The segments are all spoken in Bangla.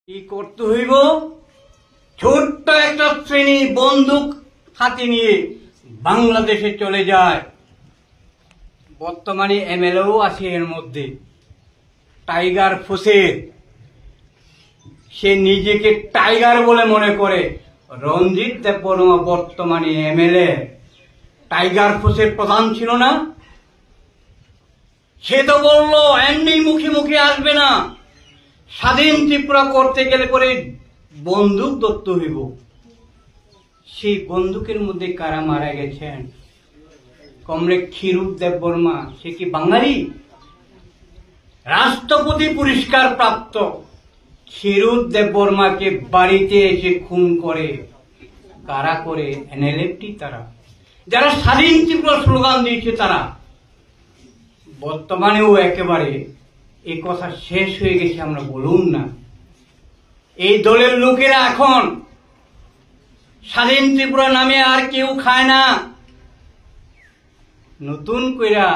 কি করতে হইব? ছোট্ট একটা শ্রেণী বন্দুক হাতে নিয়ে বাংলাদেশে চলে যায়। বর্তমানে এমএলএও আছে এর মধ্যে, টাইগার ফোসের। সে নিজেকে টাইগার বলে মনে করে। রঞ্জিত দেববর্মা বর্তমানে এমএলএ, টাইগার ফোসের প্রধান ছিল না? সে তো বললো এমনি মুখে মুখে আসবে না, স্বাধীন ত্রিপুরা করতে গেলে পরে বন্দুক ধরতে হইব। সেই বন্দুকের মধ্যে কারা মারা গেছেন? কমরেড ক্ষীরোদ দেববর্মা। সে কি বাঙালি? রাষ্ট্রপতি পুরস্কার প্রাপ্ত ক্ষীরোদ দেববর্মাকে বাড়িতে এসে খুন করে। কারা করে? এনএলএফটি, তারা যারা স্বাধীন ত্রিপুরা স্লোগান দিয়েছে তারা। বর্তমানেও একেবারে এই কথা শেষ হয়ে গেছে, আমরা বলুন না। এই দলের লোকেরা এখন স্বাধীন ত্রিপুরা নামে আর কেউ খায় না। নতুন কইরা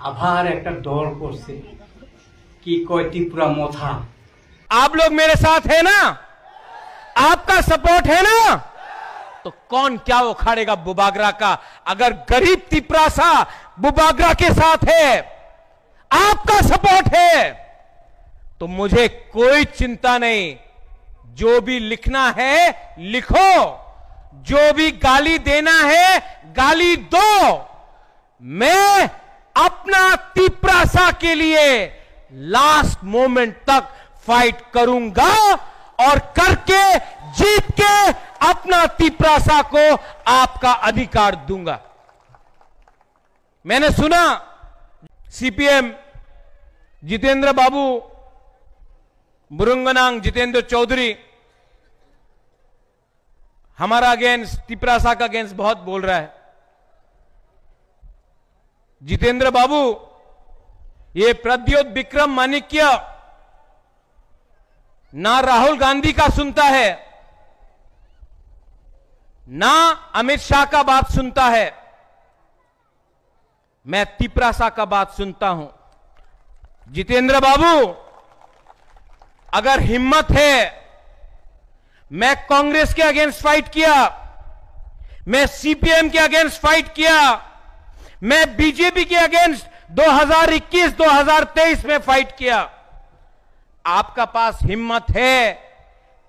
আবার একটা দল করছে, কি কয় ত্রিপুরা মথা। आप लोग मेरे साथ है ना? आपका सपोर्ट है ना? तो कौन क्या उखाड़ेगा बुबागरा का? अगर गरीब तिपरासा बुबागरा के साथ है, आपका सपोर्ट है, तो मुझे कोई चिंता नहीं। जो भी लिखना है लिखो, जो भी गाली देना है गाली दो। मैं अपना तिपरासा के लिए लास्ट मोमेंट तक फाइट करूंगा और करके जीत के अपना तिपरासा को आपका अधिकार दूंगा। मैंने सुना सीपीएम जितेंद्र बाबू, बुरुंगनांग जितेंद्र चौधरी हमारा अगेंस्ट, तिपरासा का अगेंस्ट बहुत बोल रहा है। जितेंद्र बाबू, ये प्रद्योत विक्रम माणिक्य ना राहुल गांधी का सुनता है, ना अमित शाह का बात सुनता है। मैं तिपरासा का बात सुनता हूं। जितेंद्र बाबू, अगर हिम्मत है, मैं कांग्रेस के अगेंस्ट फाइट किया, मैं सीपीएम के अगेंस्ट फाइट किया, मैं बीजेपी के अगेंस्ट 2021-2023 में फाइट किया। आपका पास हिम्मत है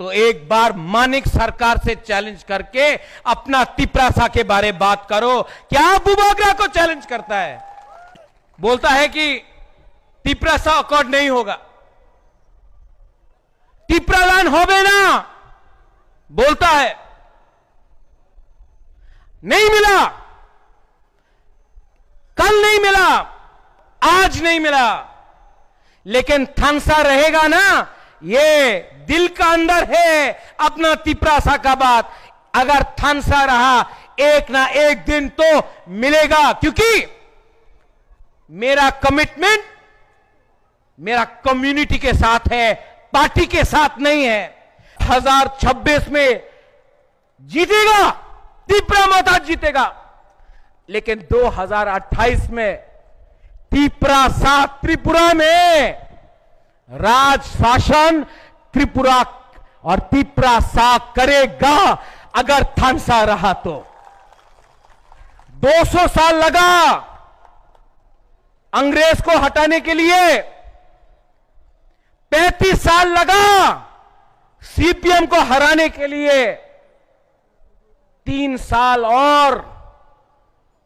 तो एक बार मानिक सरकार से चैलेंज करके अपना तिपरासा के बारे बात करो। क्या बुबागरा को चैलेंज करता है, बोलता है कि तिपरासा अकॉर्ड नहीं होगा, तिपरालान होबे ना, बोलता है। नहीं मिला, कल नहीं मिला, आज नहीं मिला, लेकिन थानसा रहेगा ना। ये दिल का अंदर है अपना तिपरासा का बात। अगर थानसा रहा, एक ना एक दिन तो मिलेगा, क्योंकि मेरा कमिटमेंट मेरा कम्युनिटी के साथ है, पार्टी के साथ नहीं है। 2026 में जीतेगा तिपरा मता जीतेगा, लेकिन 2028 में तिपरासा त्रिपुरा में राज शासन त्रिपुरा और तिपरासा करेगा। अगर थानसा रहा तो 200 साल लगा अंग्रेज को हटाने के लिए, 35 साल लगा सीपीएम को हराने के लिए, 3 साल और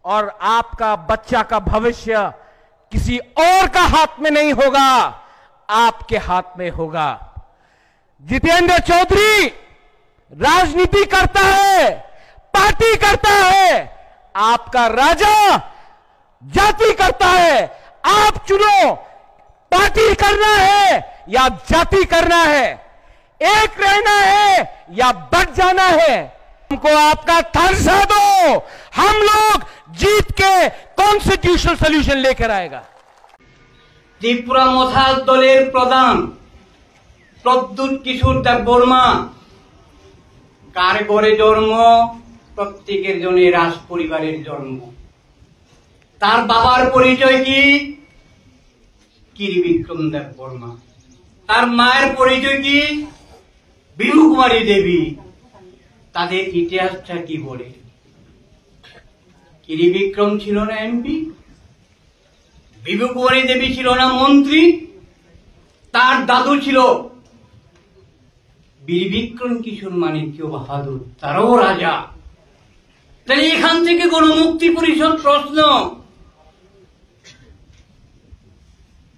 आपका बच्चा का भविष्य किसी और का हाथ में नहीं होगा, आपके हाथ में होगा। जितेंद्र चौधरी राजनीति करता है, पार्टी करता है, आपका राजा जाति करता है। आप चुनो, पार्टी करना है या जाति करना है, एक रहना है या बट जाना है। हमको आपका थानसा दो, हम लोग जीत के कॉन्स्टिट्यूशनल सॉल्यूशन लेकर आएगा। ত্রিপুরা মথা দলের প্রধান প্রদ্যুৎ কিশোর দেববর্মা কার ঘরে জন্ম? প্রত্যেকের জন্য রাজ পরিবারের জন্ম। তার বাবার পরিচয় কি? কিরি বিক্রম দেববর্মা। তার মায়ের পরিচয় কি? বিভু কুমারী দেবী, তাদের ইতিহাসটা কি বলে? কিরি বিক্রম ছিল না এমপি, বিভু কুমারী দেবী ছিল না মন্ত্রী, তার দাদু ছিল বীর বিক্রম কিশোর মানিক্য বাহাদুর, তারও রাজা। তাহলে এখান থেকে গণমুক্তি পরিষদ প্রশ্ন,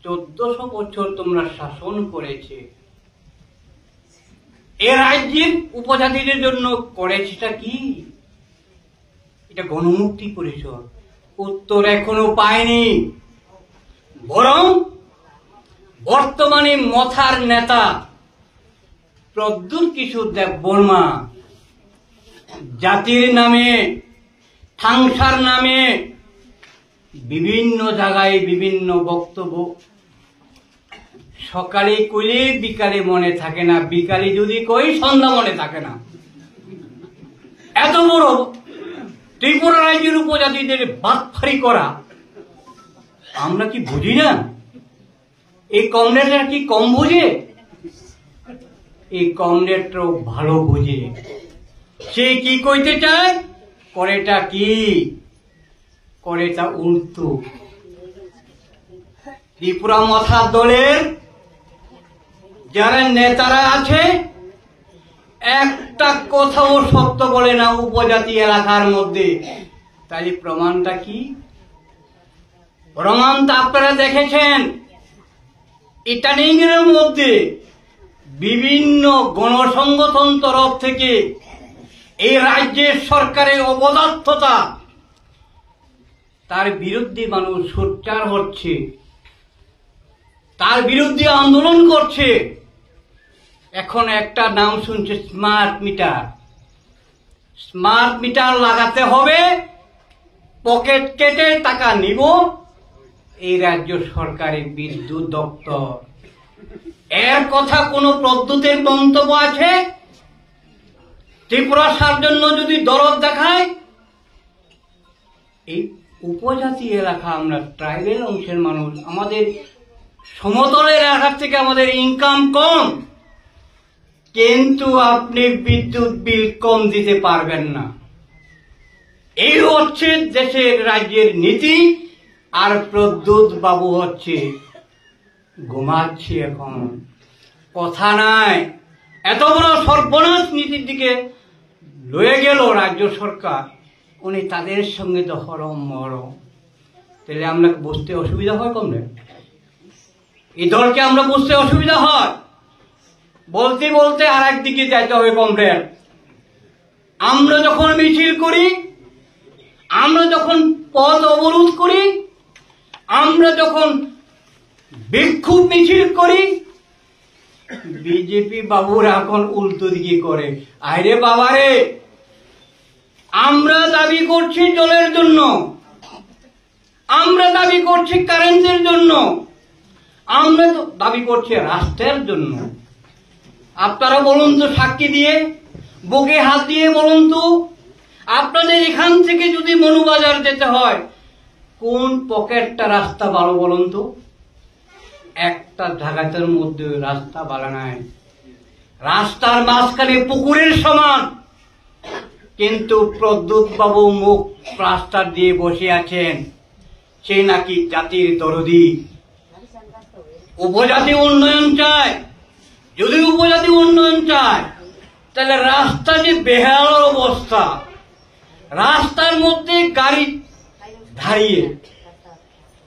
1400 বছর তোমরা শাসন করেছে, এ রাজ্যের উপজাতিদের জন্য করেছেটা কি? এটা গণমুক্তি পরিষদ। উত্তর এখনো পায়নি। বরং বর্তমানে মথার নেতা প্রদ্যুৎ কিশোর দেববর্মা জাতির নামে, ঠাংসার নামে বিভিন্ন জায়গায় বিভিন্ন বক্তব্য, সকালে কইলে বিকালে মনে থাকে না, বিকালে যদি কই সন্ধ্যা মনে থাকে না। এত বড় ত্রিপুরা রাজ্যের উপজাতিদের বাটফারি করা আমরা কি বুঝি না? এই কমরেডরা কি কম বুঝে? এই কমরেডরাও ভালো বুঝে। সে কি কইতে চায়, করেটা কি, করেটা উল্টো। ত্রিপুরা মথা দলের যারা নেতারা আছে, একটা কথাও সত্য বলে না উপজাতি এলাকার মধ্যে। তাহলে প্রমাণটা কি? প্রমাণটা আপনারা দেখেছেন, ইটানিংয়ের মধ্যে বিভিন্ন গণসংগঠন তরফ থেকে এই রাজ্যের সরকারের অপদার্থতা, তার বিরুদ্ধে মানুষ সোচ্চার হচ্ছে, তার বিরুদ্ধে আন্দোলন করছে। এখন একটা নাম শুনছে স্মার্ট মিটার। স্মার্ট মিটার লাগাতে হবে, পকেট কেটে টাকা নিব, এই রাজ্য সরকারের বিদ্যুৎ দপ্তর। এর কথা কোন প্রদ্যুতের মন্তব্য আছে? ত্রিপুরার জন্য যদি দরদ দেখায়, এই উপজাতি এলাকা, আমরা ট্রাইবেল অংশের মানুষ, আমাদের সমতলের এলাকার থেকে আমাদের ইনকাম কম, কিন্তু আপনি বিদ্যুৎ বিল কম দিতে পারবেন না। এই হচ্ছে দেশের রাজ্যের নীতি। আর প্রদ্যুৎ বাবু হচ্ছে ঘুমাচ্ছে, এখন কথা নাই। এত বড় সর্বনাশ নীতির দিকে লয়ে গেল রাজ্য সরকার, উনি তাদের সঙ্গে তো হরম মরম। তাহলে আমরা বুঝতে অসুবিধা হয় কমরে? এই দলকে আমরা বুঝতে অসুবিধা হয়। বলতে বলতে আর একদিকে যাইতে হবে কমরেড। আমরা যখন মিছিল করি, আমরা যখন পথ অবরোধ করি, আমরা যখন বিক্ষোভ মিছিল করি, বিজেপি বাবুরা এখন উল্টো দিকে করে। আরে বাবারে, আমরা দাবি করছি জলের জন্য, আমরা দাবি করছি কারেন্টের জন্য, আমরা তো দাবি করছি রাষ্ট্রের জন্য। আপনারা বলুন তো, সাক্ষী দিয়ে, বুকে হাত দিয়ে বলুন তো, আপনাদের এখান থেকে যদি মনুবাজার যেতে হয়, কোন পকেটটা রাস্তা ভালো বলুন তো? একটা জায়গাটার মধ্যে রাস্তা ভালো নাই, রাস্তার মাঝখানে পুকুরের সমান। কিন্তু প্রদ্যুৎ বাবু মুখ প্লাস্টার দিয়ে বসে আছেন, সে নাকি জাতির দরদি। উপজাতি উন্নয়ন চায়। যদি উপজাতি উন্নয়ন চায়, তাহলে রাস্তা যে বেহাল অবস্থা, রাস্তার মধ্যে গাড়ি দাঁড়িয়ে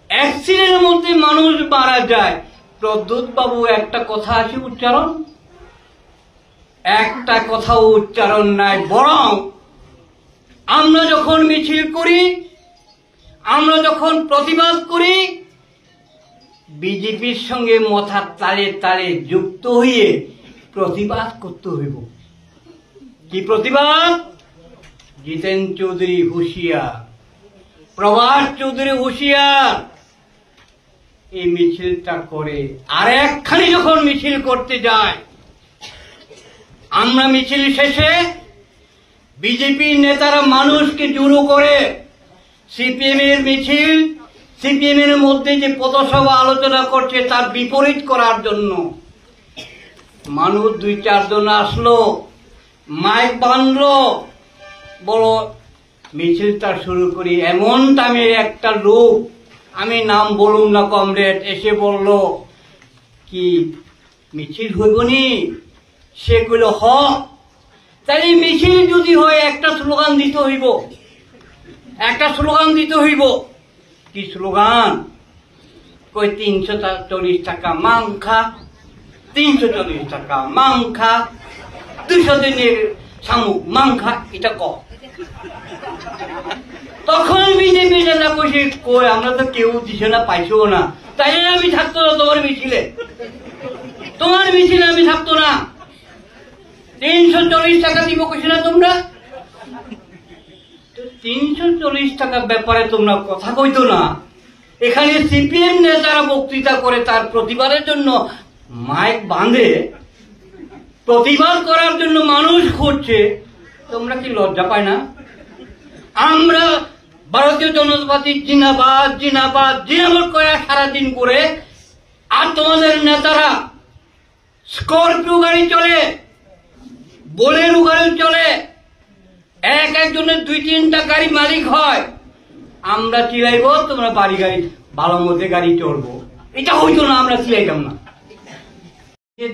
অ্যাক্সিডেন্টের মধ্যে মানুষ মারা যায়। প্রদ্যুৎ বাবু একটা কথা আছে উচ্চারণ, একটা কথাও উচ্চারণ নাই। বরং আমরা যখন মিছিল করি, আমরা যখন প্রতিবাদ করি, বিজেপির সঙ্গে মাথার তালে তালে যুক্ত হয়ে প্রতিবাদ করতে হইব। কি প্রতিবাদ? জিতেন চৌধুরী হুঁশিয়ার, প্রভাস চৌধুরী হুঁশিয়ার, এই মিছিলটা করে। আর একখানি যখন মিছিল করতে যায়, আমরা মিছিল শেষে বিজেপি নেতারা মানুষকে জড়ো করে সিপিএম এর মিছিল, সিপিএম এর মধ্যে যে পথসভা আলোচনা করছে তার বিপরীত করার জন্য। মানুষ 2-4 জন আসলো, মাইক বাঁধলো, বলো মিছিলটা শুরু করি। এমন দামের একটা লোক, আমি নাম বলুন না কমরেড, এসে বলল কি মিছিল হইব নি? সেগুলো তাহলে মিছিল যদি হয় একটা স্লোগান দিতে হইব, কি স্লোগান? কই 340 টাকা মাংখা, 340 টাকা মাংখা, 200 দিনের শামুক মাংখা, এটা তখন বিজেপি নেতা কইছে কই আমরা তো কেউ দিছে না, পাইছেও না, তাইলে আমি থাকতো না তোমার মিছিলে আমি থাকতো না। 340 টাকা দিব কইছে না তোমরা? 340 টাকার ব্যাপারে তোমরা কথা কইতো না। এখানে সিপিএম নেতারা বক্তৃতা করে তার প্রতিবাদের জন্য মাইক বাঁধে, প্রতিবাদ করার জন্য মানুষ খুঁজছে, তোমরা কি লজ্জা পায় না? আমরা ভারতীয় জনতা পার্টি জিন্দাবাদ জিন্দাবাদ জিন্দাবাদ করে সারাদিন করে, আর তোমাদের নেতারা স্করপিও গাড়ি চলে, বোলেরো গাড়ি চলে, একজনের 2-3টা গাড়ি মালিক হয়। আমরা চিলাইব, তোমরা বাড়ি গাড়ি ভালো মধ্যে গাড়ি চড়বো, এটা হইতো না, আমরা চিলাইতাম না।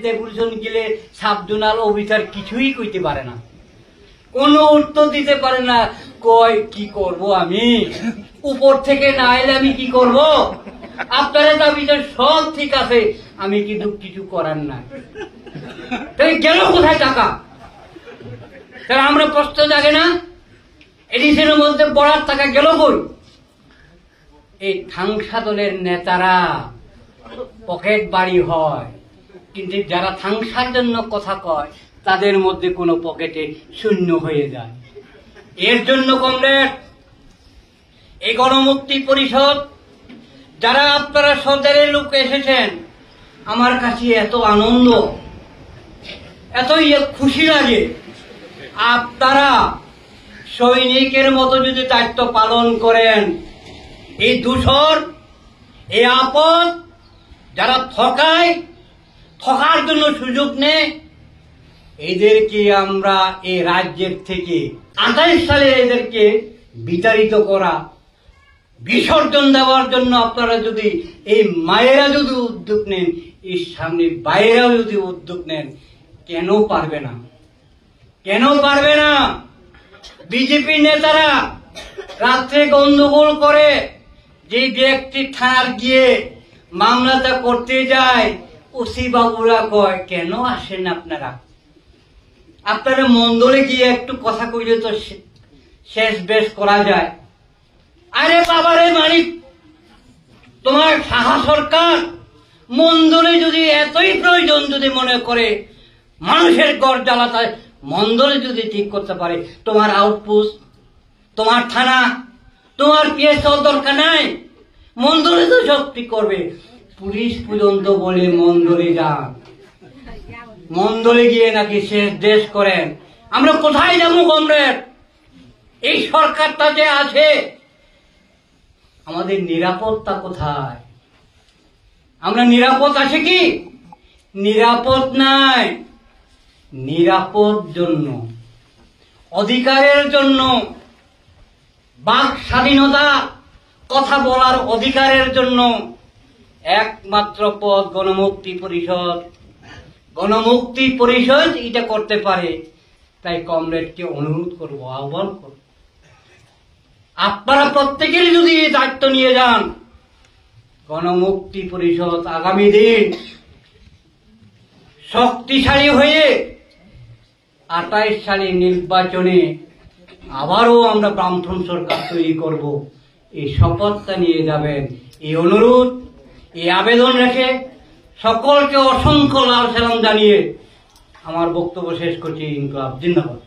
ডেপুটেশন গেলে সাবজোনাল অফিসার কিছুই কইতে পারে না, কোনো উত্তর দিতে পারে না। কয় কি করব আমি, উপর থেকে না এলে আমি কি করব? আপনারা দাবিটা সব ঠিক আছে, আমি কিন্তু কিছু করার নাই। তাই গেল কোথায় টাকা? তাহলে আমরা প্রশ্ন জাগে না, এডিশনের মধ্যে পড়ার টাকা গেল কই? এই থাংসা দলের নেতারা পকেট বাড়ি হয়, কিন্তু যারা থাংসার জন্য কথা কয় তাদের মধ্যে কোনো পকেটে শূন্য হয়ে যায়। এর জন্য কমরেড, এই গণমুক্তি পরিষদ যারা আপনারা সরকারের লোক এসেছেন, আমার কাছে এত আনন্দ, এত খুশি লাগে। আপনারা সৈনিকের মতো যদি দায়িত্ব পালন করেন, এই দূষর, এই আপদ, যারা ঠকায়, ঠকার জন্য সুযোগ নেয়, এদেরকে আমরা এই রাজ্যের থেকে 28 সালে এদেরকে বিতাড়িত করা, বিসর্জন দেওয়ার জন্য আপনারা যদি, এই মায়েরা যদি উদ্যোগ নেন, এই সামনে বাইরেও যদি উদ্যোগ নেন, কেন পারবে না? কেন পারবে না? বিজেপি নেতারা রাত্রে গন্ডগোল করে, যে ব্যক্তি থানার গিয়ে মামলাটা করতে যায়, ওসি বাবুরা কয় কেন আসেন আপনারা? আপনারা মন্ডলে গিয়ে একটু কথা কইলে তো শেষ বেশ করা যায়। আরে বাবারে মালিক, তোমার সাহা সরকার মন্ডলে যদি এতই প্রয়োজন যদি মনে করে, মানুষের গড় জ্বালাতে মন্ডলে যদি ঠিক করতে পারে, তোমার আউটপোস্ট, তোমার থানা, তোমার পিএস দরকার নাই, মন্ডলে তো সব ঠিক করবে। পুলিশ পর্যন্ত বলে মন্ডলে যান, মন্ডলে গিয়ে নাকি শেষ দেশ করেন। আমরা কোথায় যাবো কমরেড? এই সরকারটা যে আছে, আমাদের নিরাপত্তা কোথায়? আমরা নিরাপদ আছে কি? নিরাপদ নাই। নিরাপদ জন্য, অধিকারের জন্য, বাক স্বাধীনতা, কথা বলার অধিকারের জন্য একমাত্র পথ গণমুক্তি পরিষদ। গণমুক্তি পরিষদ এটা করতে পারে। তাই কমরেডকে অনুরোধ করব, আহ্বান করব, আপনারা প্রত্যেকেরই যদি দায়িত্ব নিয়ে যান, গণমুক্তি পরিষদ আগামী দিন শক্তিশালী হয়ে 28 সালে নির্বাচনে আবারও আমরা বামফ্রন্ট সরকার তৈরি করব, এই শপথটা নিয়ে যাবেন। এই অনুরোধ, এই আবেদন রেখে সকলকে অসংখ্য লাল সালাম জানিয়ে আমার বক্তব্য শেষ করছি। ইনকলাব জিন্দাবাদ।